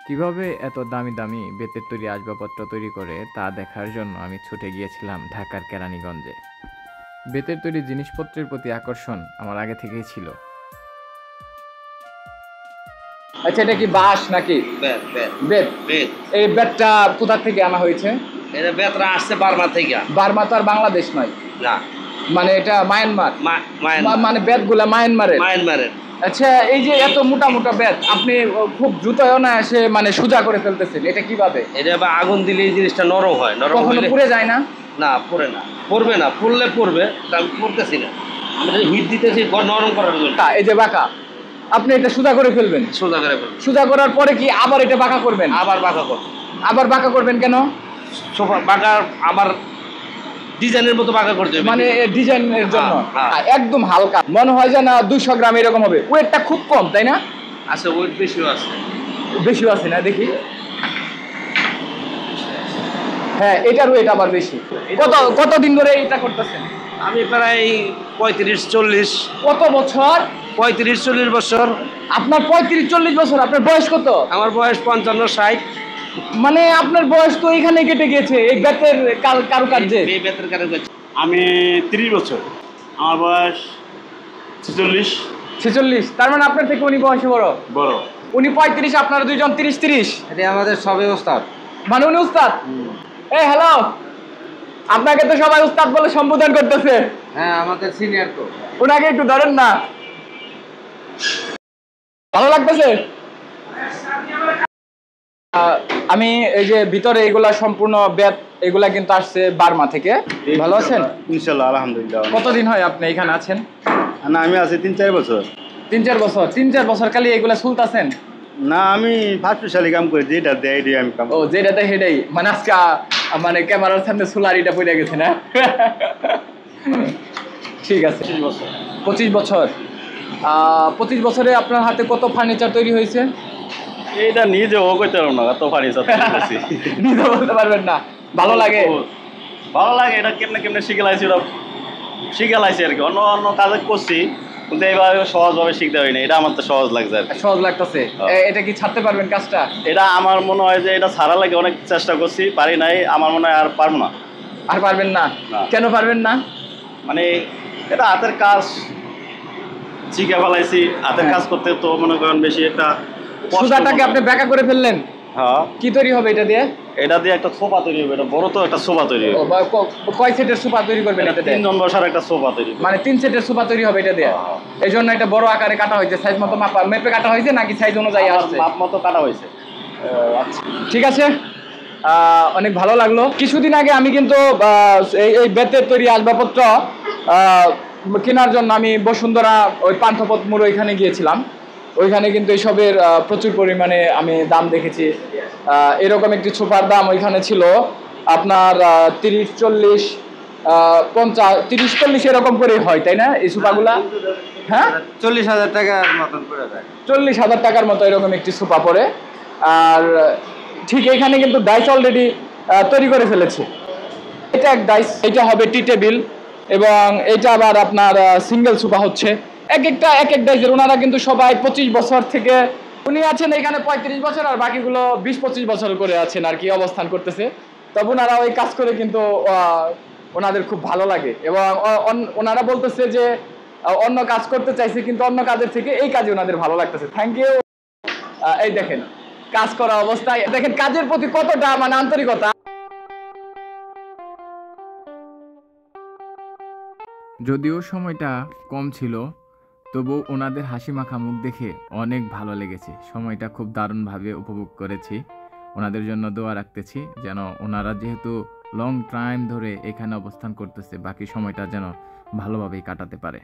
কিভাবে এত দামি দামি বেতের তৈরি আসবাবপত্র তৈরি করে তা দেখার জন্য আমি ছুটে গিয়েছিলাম ঢাকার কেরানীগঞ্জে। বেতের তৈরি জিনিসপত্রের প্রতি আকর্ষণ আমার আগে থেকেই ছিল। আচ্ছা, এটা কি বাঁশ নাকি বেত? বেত। বেত। এই বেতটা কোথা থেকে আনা হয়েছে? এটা বেতরা আসছে বার্মা থেকে। বার্মা তো আর বাংলাদেশ নয়, না, মানে এটা মায়ানমার। মায়ানমার। মানে বেতগুলা মায়ানমারের। মায়ানমারের। আচ্ছা, এই যে এত মোটা মোটা বেত আপনি খুব দ্রুত অনায়াসে মানে সোজা করে ফেলতেছেন, এটা কিভাবে? এটা বা আগুন দিলে এই জিনিসটা নরম হয়। নরম কখনো হলে পুড়ে যায় না? না, পড়ে না, পড়বে না। পড়লে পড়বে, আমি পড়তেছি না, আমি হিট দিতেছি নরম করার জন্য। এই যে বাঁকা, আপনি এটা সোজা করে ফেলবেন? সোজা করে ফেলবো। সোজা করার পরে কি আবার এটা বাঁকা করবেন? আবার বাঁকা করবো। আবার বাঁকা করবেন কেন? সোফা বাঁকা আবার ডিজাইনের মতো বাঁকা করতে হবে। মানে ডিজাইনের জন্য। হ্যাঁ। একদম হালকা, মনে হয় যে না 200 গ্রাম এরকম হবে। ওয়েটটা খুব কম, তাই না? আচ্ছা, ওয়েট বেশিও আছে। বেশিও আছে না, দেখি। হ্যাঁ, এটার ওয়েট আবার বেশি। কতদিন ধরে এটা করতেছেন? আমি প্রায় 35-40। কত বছর? 35-40 বছর। আপনার 35-40 বছর। আপনার বয়স কত? আমার বয়স 55-60। মানে আপনার বয়স তো এখানে কেটে গেছে এই বেতের কারুকার্যে। এই বেতের কারুকার্যে আমি 30 বছর, আমার বয়স 46। 46? তার মানে আপনার থেকে উনি বয়সে বড়। উনি 35, আপনারা দুইজন 30-30। এটা আমাদের সবে ওস্তাদ। মানে উনি উস্তাদ? এই হ্যালো, আপনাকে তো সবাই উস্তাদ বলে সম্বোধন করতেছে। হ্যাঁ, আমাদের সিনিয়র তো। ওনাকে একটু ধরেন না, ভালো লাগতেছে? আমি এই যে ভিতরে এগুলা সম্পূর্ণ বেত, এগুলা কিন্তু আসছে বার্মা থেকে। ভালো আছেন? ইনশাআল্লাহ, আলহামদুলিল্লাহ। কতদিন হয় আপনি এখানে আছেন? না, আমি আছি 3-4 বছর। 3-4 বছর? 3-4 বছর খালি এগুলা সুলতাছেন? না, আমি ফাস্টফুডশালি কাম করি, যেটা দেয় এটাই আমি কাম। ও, যেটাতে হেডেই মানে আজকে মানে ক্যামেরার সামনে সুলারিটা পড়ে গেছে না? ঠিক আছে। 25 বছর। 25 বছরে আপনার হাতে কত ফার্নিচার তৈরি হয়েছে? এইটা নিজে ও কইতে পারবো না, এত ফার্নিচার তৈরি করছি। নিজে বলতে পারবেন না? ভালো লাগে? ভালো লাগে। এটা কেমনে কেমনে শিখেলাইছি, ওটা শিখেলাইছি আর কি। অন্য অন্য কাজে করছি, কিন্তু এইভাবে সহজভাবে শিখতে হয়নি। এটা আমার তো সহজ লাগছে আর কি। সহজ লাগতেছে? এটা কি ছাড়তে পারবেন কাজটা? এটা আমার মনে হয় যে এটা ছাড়া লাগে, অনেক চেষ্টা করছি, পারি নাই। আমার মনে হয় আর পারবো না। আর পারবেন না? কেন পারবেন না? মানে এটা হাতের কাজ শিখে ফেলাইছি। হাতের কাজ করতে তো মনে করেন বেশি একটা সুতাটাকে আপনি ব্যাকা করে ফেললেন? হ্যাঁ। কি তৈরি হবে এটা দিয়ে? এটা দিয়ে একটা সোফা তৈরি হবে। এটা বড় তো একটা সোফা তৈরি হবে। কয় সেটের সোফা তৈরি করবেন এটা দিয়ে? 3 জন বসার একটা সোফা তৈরি হবে। মানে 3 সেটের সোফা তৈরি হবে এটা দিয়ে? এই জন্য এটা বড় আকারে কাটা হয়েছে, সাইজ মতো মেপে কাটা হয়েছে নাকি সাইজ অনুযায়ী আসছে? মাপ মতো কাটা হয়েছে। আচ্ছা, ঠিক আছে। অনেক ভালো লাগলো। কিছুদিন আগে আমি কিন্তু এই বেতের তৈরি আসবাবপত্র কেনার জন্য আমি বসুন্ধরা ওই পান্থপথ মোড় ওইখানে গিয়েছিলাম। ওইখানে কিন্তু এইসবের প্রচুর পরিমাণে আমি দাম দেখেছি। এরকম একটি সোফার দাম ওইখানে ছিল আপনার 30-40, 50, 30-40 এরকম করে হয়, তাই না এই সোফাগুলা? হ্যাঁ, 40,000 টাকার মতন করে দেয়। 40,000 টাকার মতো এরকম একটি সোফা পড়ে। আর ঠিক এখানে কিন্তু ডাইস অলরেডি তৈরি করে ফেলেছে। এটা এক ডাইস, এটা হবে টি টেবিল, এবং এটা আবার আপনার সিঙ্গেল সোফা হচ্ছে। এক এক ডাইসের ওনারা কিন্তু সবাই 25 বছর থেকে, উনি আছেন এখানে 35 বছর, আর বাকিগুলো 20-25 বছর করে আছেন আর কি অবস্থান করতেছে। তবে ওনারা ওই কাজ করে কিন্তু ওনাদের খুব ভালো লাগে, এবং ওনারা বলতেছে যে অন্য কাজ করতে চাইছে, কিন্তু অন্য কাজের থেকে এই কাজে ওনাদের ভালো লাগতেছে। Thank you. এই দেখেন কাজ করা অবস্থায়, দেখেন কাজের প্রতি কতটা মানে আন্তরিকতা। যদিও সময়টা কম ছিল, তবু ওনাদের হাসি মাখা মুখ দেখে অনেক ভালো লেগেছে। সময়টা খুব দারুণভাবে উপভোগ করেছি। ওনাদের জন্য দোয়া রাখতেছি যেন ওনারা যেহেতু লং টাইম ধরে এখানে অবস্থান করতেছে, বাকি সময়টা যেন ভালোভাবেই কাটাতে পারে।